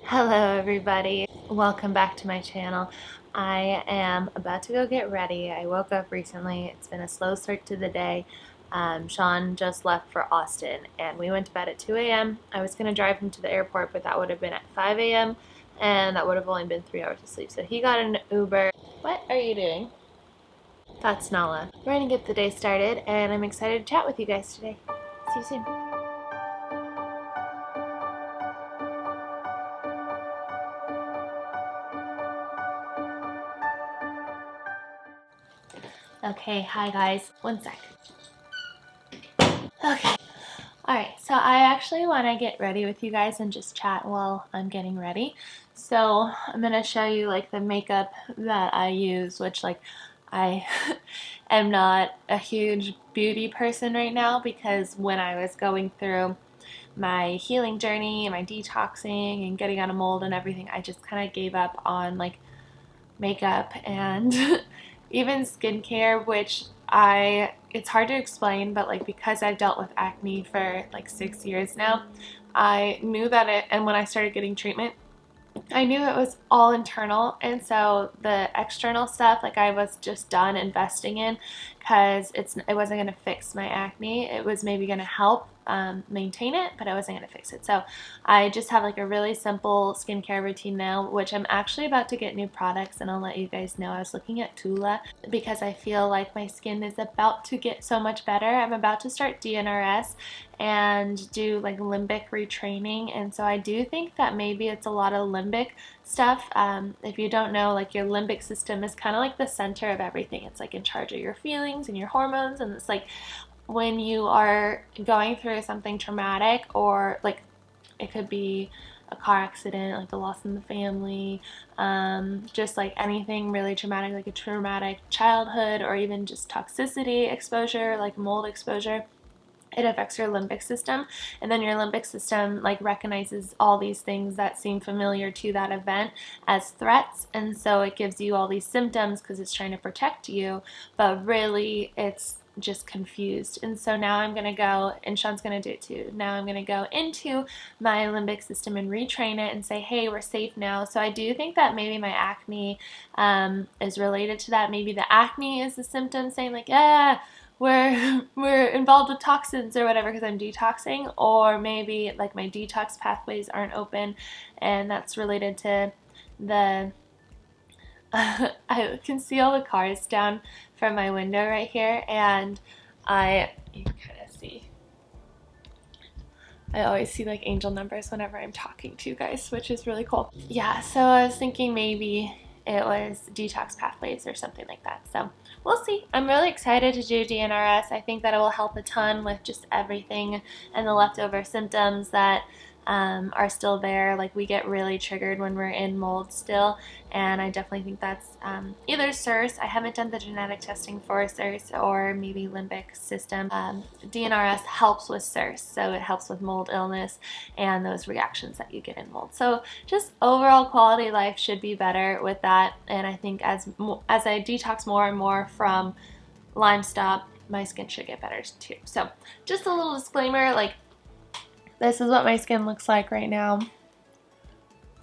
Hello everybody, welcome back to my channel. I am about to go get ready. I woke up recently. It's been a slow start to the day. Sean just left for Austin and we went to bed at 2 a.m. I was going to drive him to the airport, but that would have been at 5 a.m. and that would have only been 3 hours of sleep. So he got an Uber. What are you doing? That's Nala. We're going to get the day started and I'm excited to chat with you guys today. See you soon. Okay, hi guys. One sec. Okay. Alright, so I actually want to get ready with you guys and just chat while I'm getting ready. So I'm going to show you like the makeup that I use, which like I am not a huge beauty person right now because when I was going through my healing journey and my detoxing and getting out of mold and everything, I just kind of gave up on like makeup and even skincare, which it's hard to explain, but like because I've dealt with acne for like 6 years now, I knew that and when I started getting treatment, I knew it was all internal, and so the external stuff like I was just done investing in because it wasn't going to fix my acne. It was maybe going to help maintain it, but I wasn't going to fix it. So I just have like a really simple skincare routine now, which I'm actually about to get new products and I'll let you guys know. I was looking at Tula because I feel like my skin is about to get so much better. I'm about to start DNRS and do like limbic retraining, and so I do think that maybe it's a lot of limbic stuff. If you don't know, like your limbic system is kind of like the center of everything. It's like in charge of your feelings and your hormones, and it's like when you are going through something traumatic, or like it could be a car accident, like a loss in the family, just like anything really traumatic, like a traumatic childhood, or even just toxicity exposure, like mold exposure, it affects your limbic system, and then your limbic system like recognizes all these things that seem familiar to that event as threats, and so it gives you all these symptoms because it's trying to protect you, but really it's just confused. And so now I'm going to go, and Sean's going to do it too, now I'm going to go into my limbic system and retrain it and say, hey, we're safe now. So I do think that maybe my acne is related to that. Maybe the acne is the symptom saying like, yeah, we're involved with toxins or whatever because I'm detoxing, or maybe like my detox pathways aren't open, and that's related to the I can see all the cars down from my window right here, and you can kind of see, I always see like angel numbers whenever I'm talking to you guys, which is really cool. Yeah, so I was thinking maybe it was detox pathways or something like that. So we'll see. I'm really excited to do DNRS. I think that it will help a ton with just everything and the leftover symptoms that are still there. Like we get really triggered when we're in mold still, and I definitely think that's either SIRS. I haven't done the genetic testing for SIRS, or maybe limbic system. DNRS helps with SIRS, so it helps with mold illness and those reactions that you get in mold. So just overall quality of life should be better with that, and I think as I detox more and more from Lyme Stop, my skin should get better too. So just a little disclaimer, like this is what my skin looks like right now.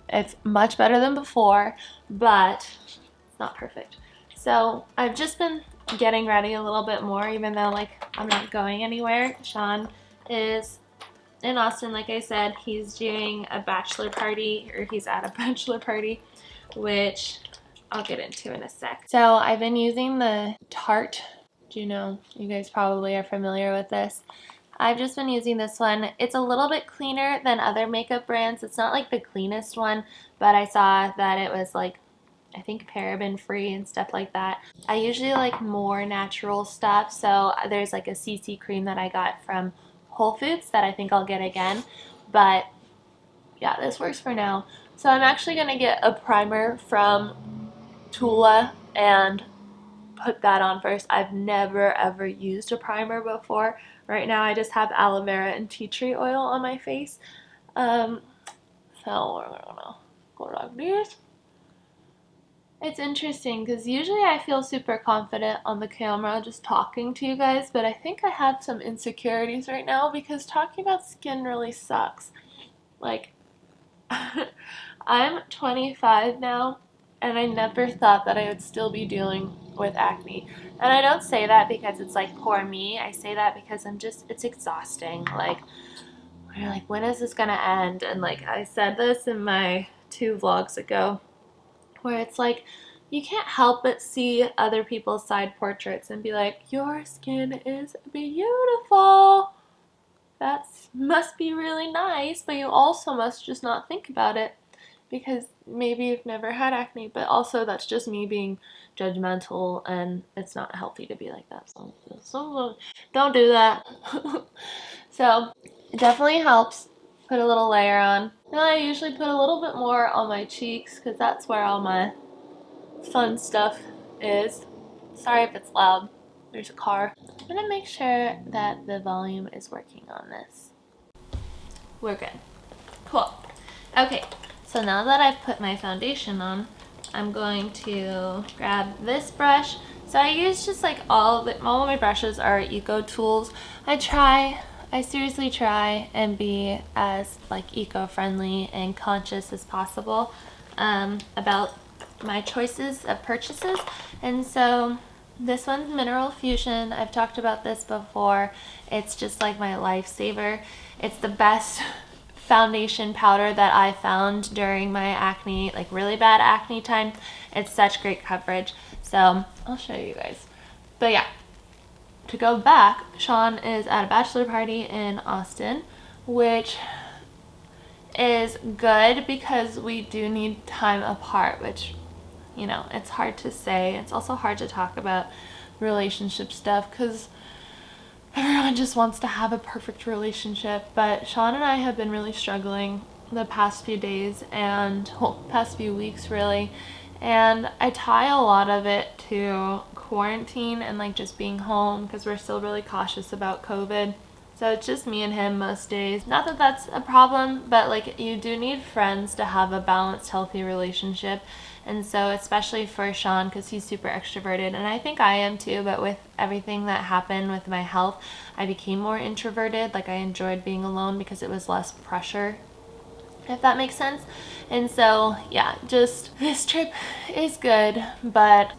It's much better than before, but it's not perfect. So I've just been getting ready a little bit more, even though like I'm not going anywhere. Sean is in Austin, like I said. He's doing a bachelor party, or he's at a bachelor party, which I'll get into in a sec. So I've been using the Tarte. Do you know? You guys probably are familiar with this. I've just been using this one. It's a little bit cleaner than other makeup brands. It's not like the cleanest one, but I saw that it was like, I think paraben free and stuff like that. I usually like more natural stuff, so there's like a CC cream that I got from Whole Foods that I think I'll get again, but yeah, this works for now. So I'm actually going to get a primer from Tula and put that on first. I've never ever used a primer before. Right now I just have aloe vera and tea tree oil on my face. So we're gonna go like this. It's interesting because usually I feel super confident on the camera just talking to you guys, but I think I have some insecurities right now because talking about skin really sucks. Like I'm 25 now, and I never thought that I would still be dealing with acne. And I don't say that because it's like poor me. I say that because it's exhausting. Like, you're like, when is this gonna end? And like, I said this in my 2 vlogs ago, where it's like, you can't help but see other people's side portraits and be like, your skin is beautiful. That must be really nice, but you also must just not think about it because maybe you've never had acne, but also that's just me being judgmental, and it's not healthy to be like that. So don't do that. So it definitely helps. Put a little layer on. And I usually put a little bit more on my cheeks because that's where all my fun stuff is. Sorry if it's loud. There's a car. I'm gonna make sure that the volume is working on this. We're good. Cool. Okay, so now that I've put my foundation on, I'm going to grab this brush. So I use just like all of my brushes are eco tools. I seriously try and be as like eco-friendly and conscious as possible about my choices of purchases. And so this one's Mineral Fusion. I've talked about this before. It's just like my lifesaver. It's the best foundation powder that I found during my acne, like really bad acne time. It's such great coverage. So I'll show you guys. But yeah, to go back, Sean is at a bachelor party in Austin, which is good because we do need time apart, which, you know, it's hard to say. It's also hard to talk about relationship stuff because everyone just wants to have a perfect relationship. But Sean and I have been really struggling the past few days and past few weeks really. And I tie a lot of it to quarantine and like just being home because we're still really cautious about COVID. So it's just me and him most days. Not that that's a problem, but like you do need friends to have a balanced, healthy relationship. And so especially for Sean, because he's super extroverted, and I think I am too, but with everything that happened with my health, I became more introverted. Like I enjoyed being alone because it was less pressure, if that makes sense. And so yeah, just this trip is good, but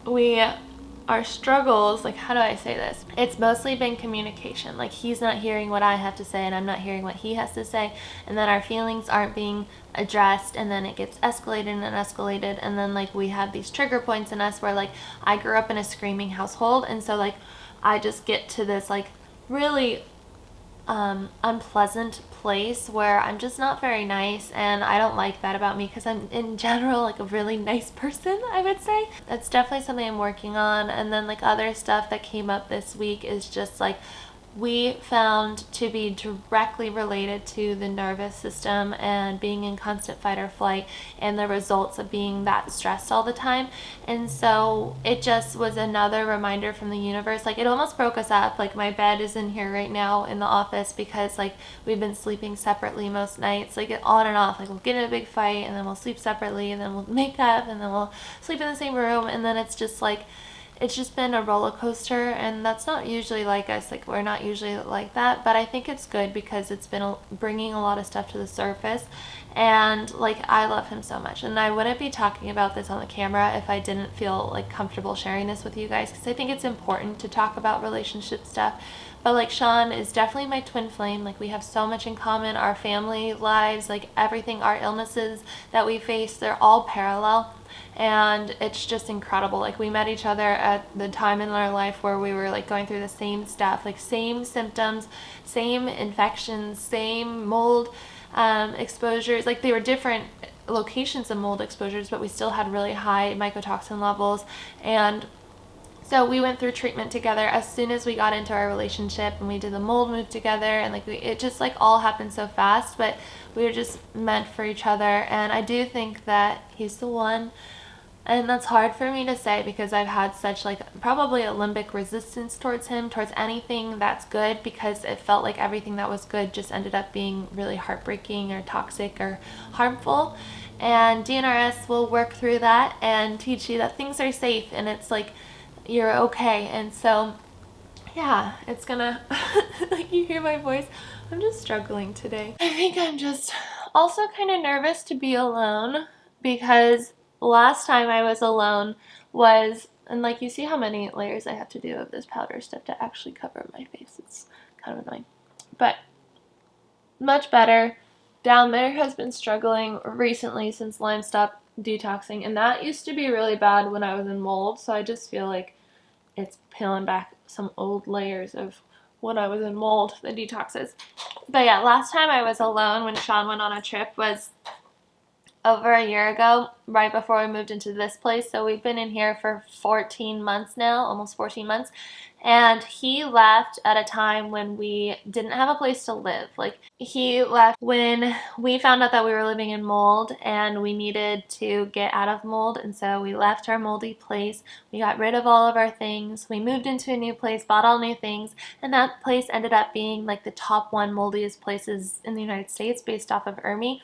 our struggles, like how do I say this? It's mostly been communication. Like he's not hearing what I have to say and I'm not hearing what he has to say, and then our feelings aren't being addressed, and then it gets escalated and escalated, and then like we have these trigger points in us where like I grew up in a screaming household, and so like I just get to this like really unpleasant place where I'm just not very nice, and I don't like that about me because I'm in general like a really nice person, I would say. That's definitely something I'm working on. And then like other stuff that came up this week is just like we found to be directly related to the nervous system and being in constant fight or flight and the results of being that stressed all the time. And so it just was another reminder from the universe. Like it almost broke us up. Like my bed is in here right now in the office because like we've been sleeping separately most nights, like on and off. Like we'll get in a big fight and then we'll sleep separately and then we'll make up and then we'll sleep in the same room, and then it's just like it's just been a roller coaster, and that's not usually like us. Like we're not usually like that, but I think it's good because it's been bringing a lot of stuff to the surface. And like I love him so much, and I wouldn't be talking about this on the camera if I didn't feel like comfortable sharing this with you guys, because I think it's important to talk about relationship stuff. But like Sean is definitely my twin flame. Like we have so much in common. Our family lives, like everything, our illnesses that we face, they're all parallel. And it's just incredible. Like we met each other at the time in our life where we were like going through the same stuff, like same symptoms, same infections, same mold exposures. Like they were different locations of mold exposures, but we still had really high mycotoxin levels. And so we went through treatment together as soon as we got into our relationship, and we did the mold move together, and like it just like all happened so fast, but we were just meant for each other. And I do think that he's the one. And that's hard for me to say because I've had such like probably a limbic resistance towards him, towards anything that's good, because it felt like everything that was good just ended up being really heartbreaking or toxic or harmful. And DNRS will work through that and teach you that things are safe and it's like you're okay. And so yeah, it's gonna like you hear my voice, I'm just struggling today. I think I'm just also kind of nervous to be alone because last time I was alone was, and like you see how many layers I have to do of this powder stuff to actually cover my face. It's kind of annoying, but much better. Down there has been struggling recently since Lyme stopped detoxing, and that used to be really bad when I was in mold, so I just feel like it's peeling back some old layers of when I was in mold, the detoxes. But yeah, last time I was alone when Sean went on a trip was over a year ago, right before we moved into this place. So we've been in here for 14 months now, almost 14 months. And he left at a time when we didn't have a place to live. Like, he left when we found out that we were living in mold and we needed to get out of mold. And so we left our moldy place. We got rid of all of our things. We moved into a new place, bought all new things. And that place ended up being like the top 1 moldiest places in the United States based off of ERMI.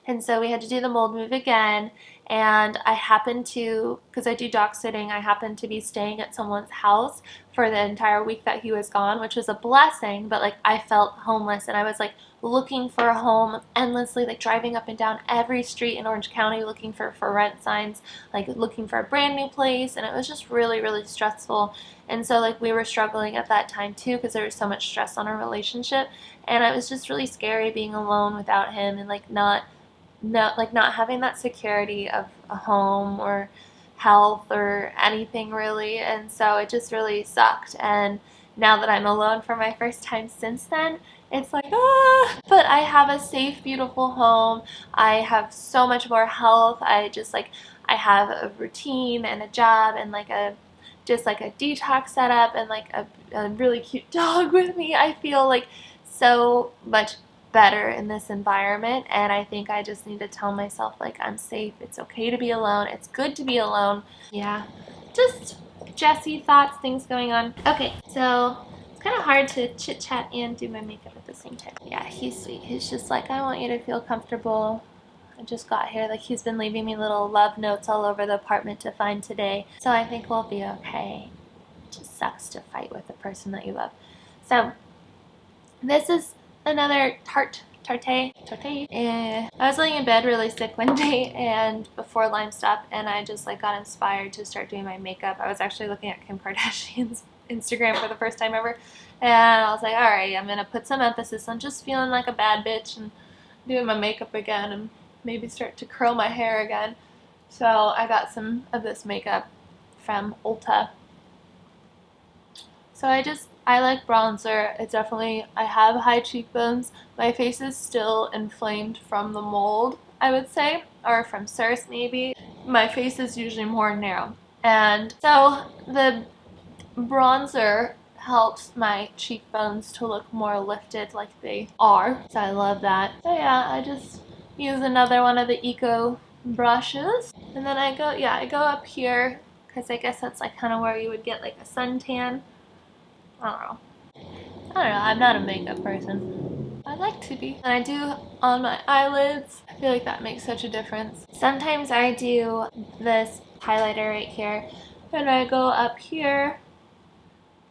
And so we had to do the mold move again, and I happened to, because I do dog sitting, I happened to be staying at someone's house for the entire week that he was gone, which was a blessing, but like I felt homeless and I was like looking for a home endlessly, like driving up and down every street in Orange County looking for rent signs, like looking for a brand new place, and it was just really, really stressful. And so like we were struggling at that time too because there was so much stress on our relationship, and it was just really scary being alone without him and like not having that security of a home or health or anything really. And so it just really sucked. And now that I'm alone for my first time since then, it's like, but I have a safe, beautiful home. I have so much more health. I have a routine and a job and like a detox setup and like a really cute dog with me. I feel like so much better in this environment, and I think I just need to tell myself like I'm safe. It's okay to be alone. It's good to be alone. Yeah, just Jessie thoughts, things going on. Okay, so it's kind of hard to chit chat and do my makeup at the same time. Yeah, he's sweet. He's just like, I want you to feel comfortable. I just got here. Like, he's been leaving me little love notes all over the apartment to find today. So I think we'll be okay. It just sucks to fight with the person that you love. So this is another tarte. And I was laying in bed really sick one day and before Lyme stopped, and I just like got inspired to start doing my makeup. I was actually looking at Kim Kardashian's Instagram for the first time ever, and I was like, all right, I'm gonna put some emphasis on just feeling like a bad bitch and doing my makeup again and maybe start to curl my hair again. So I got some of this makeup from Ulta. So I like bronzer. It definitely, I have high cheekbones. My face is still inflamed from the mold, I would say, or from SARS maybe. My face is usually more narrow. And so the bronzer helps my cheekbones to look more lifted like they are. So I love that. So yeah, I just use another one of the Eco brushes. And then I go up here because I guess that's like kind of where you would get like a suntan. I don't know, I'm not a makeup person. I like to be. And I do on my eyelids. I feel like that makes such a difference. Sometimes I do this highlighter right here, and I go up here.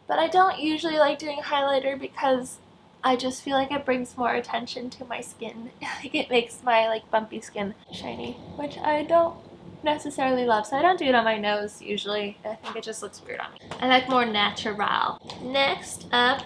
But I don't usually like doing highlighter because I just feel like it brings more attention to my skin. Like, it makes my like bumpy skin shiny, which I don't necessarily love, so I don't do it on my nose usually. I think it just looks weird on me. I like more natural. Next up,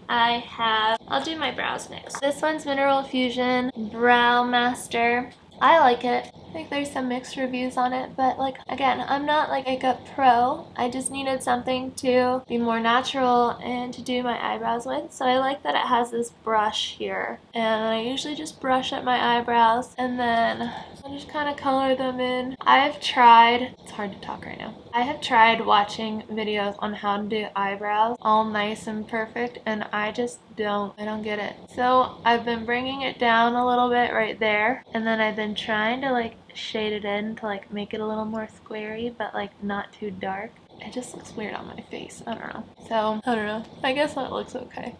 I'll do my brows next. This one's Mineral Fusion Brow Master. I like it. I think there's some mixed reviews on it, but like, again, I'm not like a makeup pro. I just needed something to be more natural and to do my eyebrows with. So I like that it has this brush here. And I usually just brush up my eyebrows and then I just kind of color them in. It's hard to talk right now. I have tried watching videos on how to do eyebrows all nice and perfect, and I don't get it. So I've been bringing it down a little bit right there, and then I've been trying to like shade it in to like make it a little more squarey, but like not too dark. It just looks weird on my face. I don't know. So, I don't know. I guess that looks okay.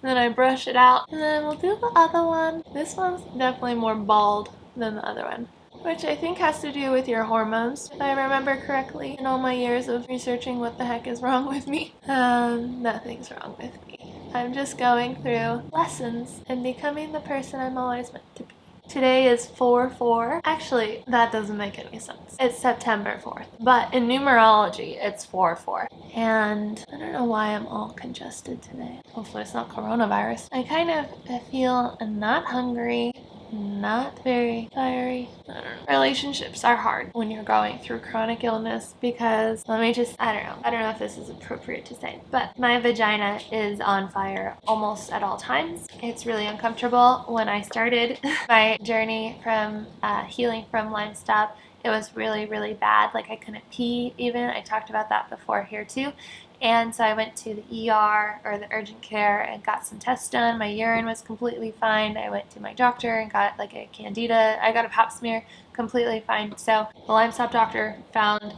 And then I brush it out, and then we'll do the other one. This one's definitely more bald than the other one, which I think has to do with your hormones, if I remember correctly. In all my years of researching what the heck is wrong with me, nothing's wrong with me. I'm just going through lessons and becoming the person I'm always meant to be. Today is 4/4. Actually, that doesn't make any sense. It's September 4th. But in numerology, it's 4/4. And I don't know why I'm all congested today. Hopefully it's not coronavirus. I kind of feel not hungry, not very fiery. I don't know. Relationships are hard when you're going through chronic illness because I don't know if this is appropriate to say, but my vagina is on fire almost at all times. It's really uncomfortable. When I started my journey from healing from Lyme stop, it was really, really bad. Like I couldn't pee even. I talked about that before here too. And so I went to the ER or the urgent care and got some tests done. My urine was completely fine. I went to my doctor and got like a candida. I got a pap smear, completely fine. So the Lyme stop doctor found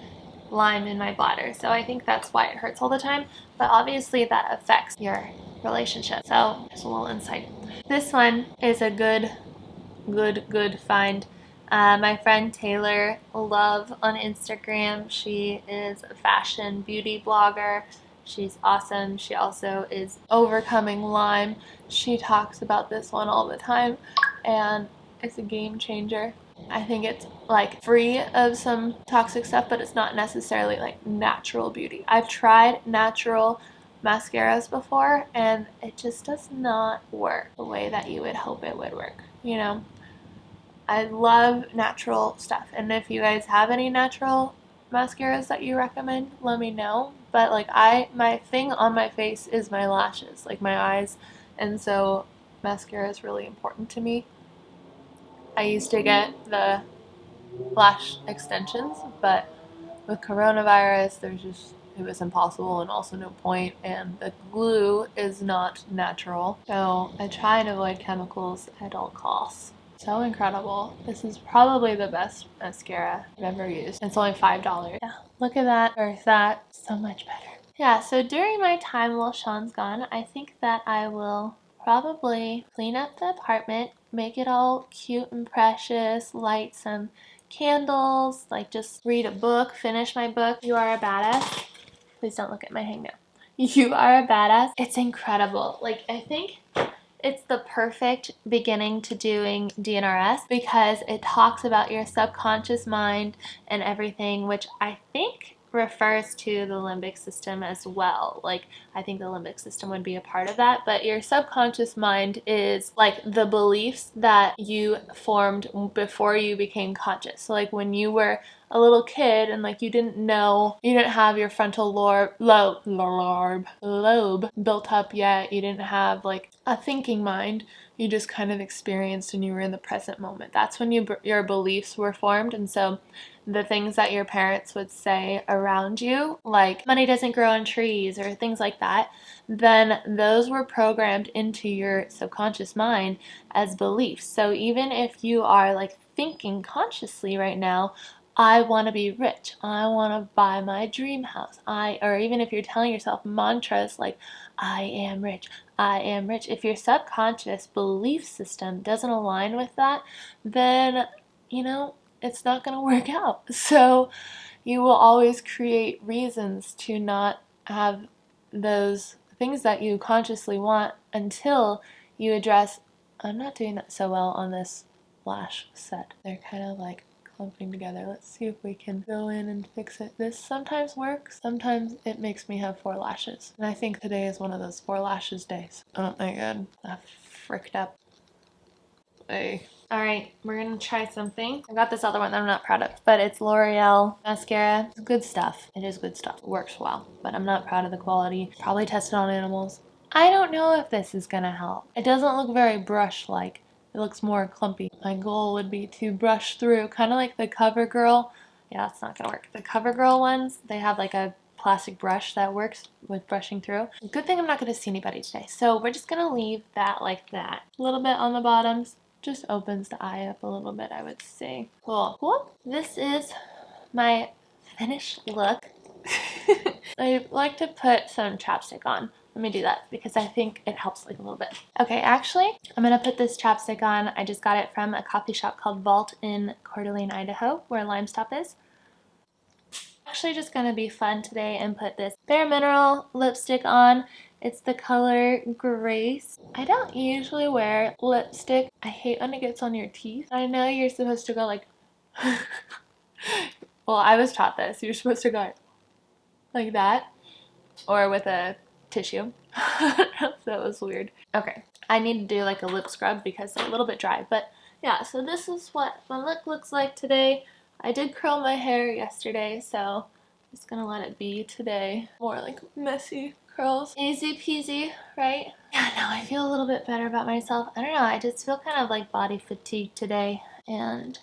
Lyme in my bladder. So I think that's why it hurts all the time. But obviously that affects your relationship. So just a little insight. This one is a good find. My friend Taylor Love on Instagram, she is a fashion beauty blogger. She's awesome. She also is overcoming Lyme. She talks about this one all the time and it's a game changer. I think it's like free of some toxic stuff, but it's not necessarily like natural beauty. I've tried natural mascaras before and it just does not work the way that you would hope it would work, you know? I love natural stuff, and if you guys have any natural mascaras that you recommend, let me know. But like my thing on my face is my lashes, like my eyes, and so mascara is really important to me. I used to get the lash extensions, but with coronavirus, it was impossible and also no point, and the glue is not natural, so I try and avoid chemicals at all costs. So incredible. This is probably the best mascara I've ever used. It's only $5. Yeah, look at that versus that. So much better. Yeah, so during my time while Sean's gone, I think that I will probably clean up the apartment, make it all cute and precious, light some candles, like just read a book, finish my book. You Are a Badass. Please don't look at my hangnail. You Are a Badass. It's incredible. Like, I think it's the perfect beginning to doing DNRS because it talks about your subconscious mind and everything, which I think refers to the limbic system as well. Like, I think the limbic system would be a part of that, but your subconscious mind is like the beliefs that you formed before you became conscious. So like when you were a little kid and like you didn't have your frontal lobe built up yet, you didn't have like a thinking mind, you just kind of experienced and you were in the present moment. That's when your beliefs were formed. And so the things that your parents would say around you, like money doesn't grow on trees or things like that, then those were programmed into your subconscious mind as beliefs. So even if you are like thinking consciously right now, I want to be rich, I want to buy my dream house, or even if you're telling yourself mantras like I am rich, if your subconscious belief system doesn't align with that, then it's not going to work out. So you will always create reasons to not have those things that you consciously want until you address, I'm not doing that so well on this lash set. They're kind of like clumping together. Let's see if we can go in and fix it. This sometimes works, sometimes it makes me have 4 lashes. And I think today is one of those 4 lashes days. Oh my god, I fricked up. Hey. Alright, we're gonna try something. I got this other one that I'm not proud of, but it's L'Oreal mascara. It's good stuff. It is good stuff. It works well, but I'm not proud of the quality. Probably tested on animals. I don't know if this is gonna help. It doesn't look very brush-like. It looks more clumpy. My goal would be to brush through, kind of like the CoverGirl. Yeah, that's not gonna work. The CoverGirl ones, they have like a plastic brush that works with brushing through. Good thing I'm not gonna see anybody today. So we're just gonna leave that like that. A little bit on the bottoms. Just opens the eye up a little bit, I would say. Cool. This is my finished look. I like to put some chapstick on. Let me do that because I think it helps like a little bit. Okay, actually, I'm gonna put this chapstick on. I just got it from a coffee shop called Vault in Coeur d'Alene, Idaho, where Lyme Stop is. Actually just gonna be fun today and put this Bare Mineral lipstick on. It's the color Grace. I don't usually wear lipstick. I hate when it gets on your teeth. I know you're supposed to go like well, I was taught this. You're supposed to go like that or with a tissue. That was weird. Okay, I need to do like a lip scrub because it's a little bit dry. But yeah, so this is what my look looks like today. I did curl my hair yesterday, so I'm just gonna let it be today. More like messy curls. Easy peasy, right? Yeah, no, I feel a little bit better about myself. I don't know, I just feel kind of like body fatigue today, and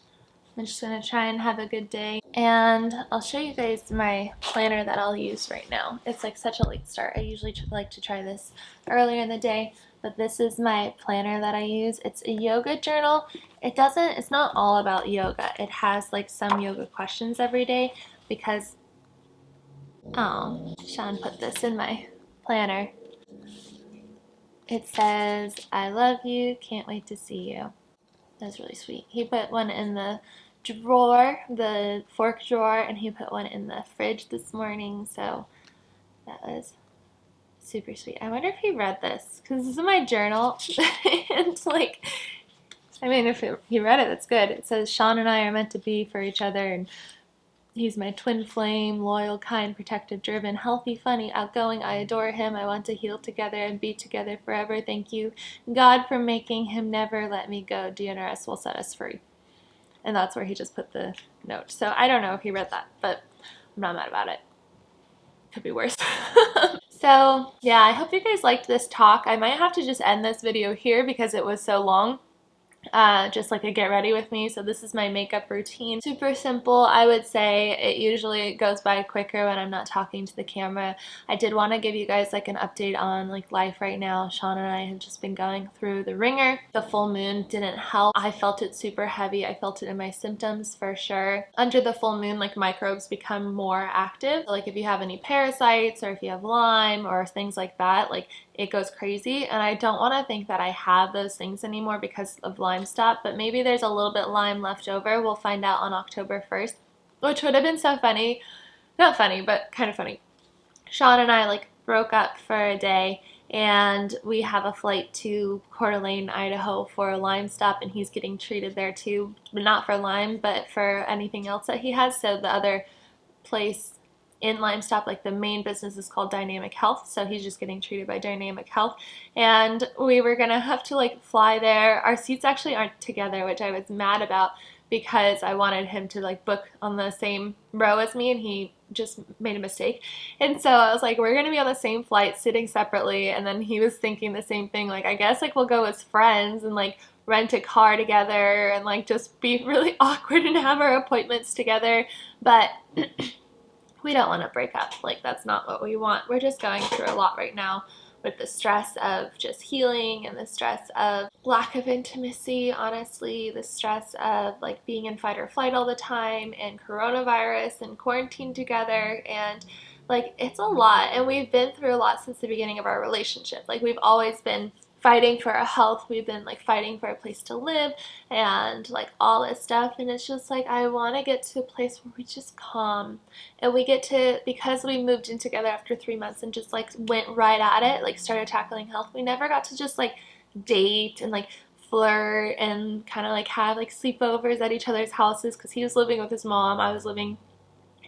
I'm just gonna try and have a good day. And I'll show you guys my planner that I'll use right now. It's like such a late start. I usually like to try this earlier in the day, but this is my planner that I use. It's a yoga journal. It's not all about yoga. It has like some yoga questions every day because, oh, Sean put this in my planner. It says, I love you, can't wait to see you. That's really sweet. He put one in the drawer, the fork drawer, and he put one in the fridge this morning, so that was super sweet. I wonder if he read this, because this is my journal, and like, I mean, if he read it, that's good. It says, Sean and I are meant to be for each other, and he's my twin flame, loyal, kind, protective, driven, healthy, funny, outgoing. I adore him. I want to heal together and be together forever. Thank you, God, for making him. Never let me go. DNRS will set us free. And that's where he just put the note. So I don't know if he read that, but I'm not mad about it. Could be worse. So yeah, I hope you guys liked this talk. I might have to just end this video here because it was so long. Just like a get ready with me. So this is my makeup routine. Super simple, I would say. It usually goes by quicker when I'm not talking to the camera. I did want to give you guys like an update on like life right now. Sean and I have just been going through the ringer. The full moon didn't help. I felt it super heavy. I felt it in my symptoms for sure. Under the full moon, like microbes become more active. So, like if you have any parasites or if you have Lyme or things like that, like it goes crazy. And I don't want to think that I have those things anymore because of Lyme stop, but maybe there's a little bit Lyme left over. We'll find out on October 1st, which would have been so funny. Not funny, but kind of funny. Sean and I like broke up for a day and we have a flight to Coeur d'Alene, Idaho for a Lyme stop, and he's getting treated there too, not for Lyme, but for anything else that he has. So the other place in Lyme Stop, like the main business is called Dynamic Health, so he's just getting treated by Dynamic Health, and we were gonna have to like fly there. Our seats actually aren't together, which I was mad about because I wanted him to like book on the same row as me, and he just made a mistake. And so I was like, we're gonna be on the same flight sitting separately, and then he was thinking the same thing, like I guess like we'll go as friends and like rent a car together and like just be really awkward and have our appointments together, but we don't want to break up. Like that's not what we want. We're just going through a lot right now with the stress of just healing and the stress of lack of intimacy, honestly, the stress of like being in fight or flight all the time and coronavirus and quarantine together, and like it's a lot, and we've been through a lot since the beginning of our relationship. Like we've always been fighting for our health, we've been like fighting for a place to live and like all this stuff, and it's just like I want to get to a place where we just calm and we get to, because we moved in together after 3 months and just like went right at it, like started tackling health, we never got to just like date and like flirt and kind of like have like sleepovers at each other's houses because he was living with his mom, I was living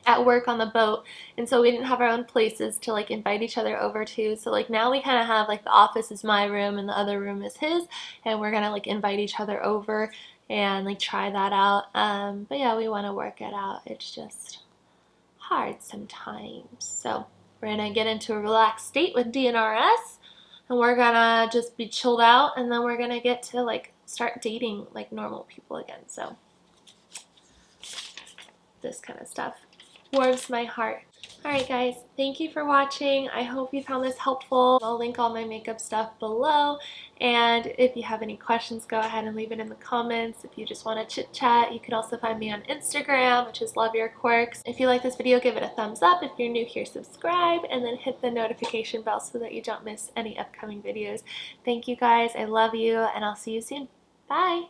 at work on the boat, and so we didn't have our own places to like invite each other over to. So like now we kind of have like the office is my room and the other room is his, and we're gonna like invite each other over and like try that out. But yeah, we want to work it out. It's just hard sometimes. So we're gonna get into a relaxed state with DNRS, and we're gonna just be chilled out, and then we're gonna get to like start dating like normal people again. So this kind of stuff warms my heart. Alright guys, thank you for watching. I hope you found this helpful. I'll link all my makeup stuff below, and if you have any questions, go ahead and leave it in the comments. If you just want to chit chat, you could also find me on Instagram, which is Love Your Quirks. If you like this video, give it a thumbs up. If you're new here, subscribe, and then hit the notification bell so that you don't miss any upcoming videos. Thank you guys, I love you, and I'll see you soon. Bye!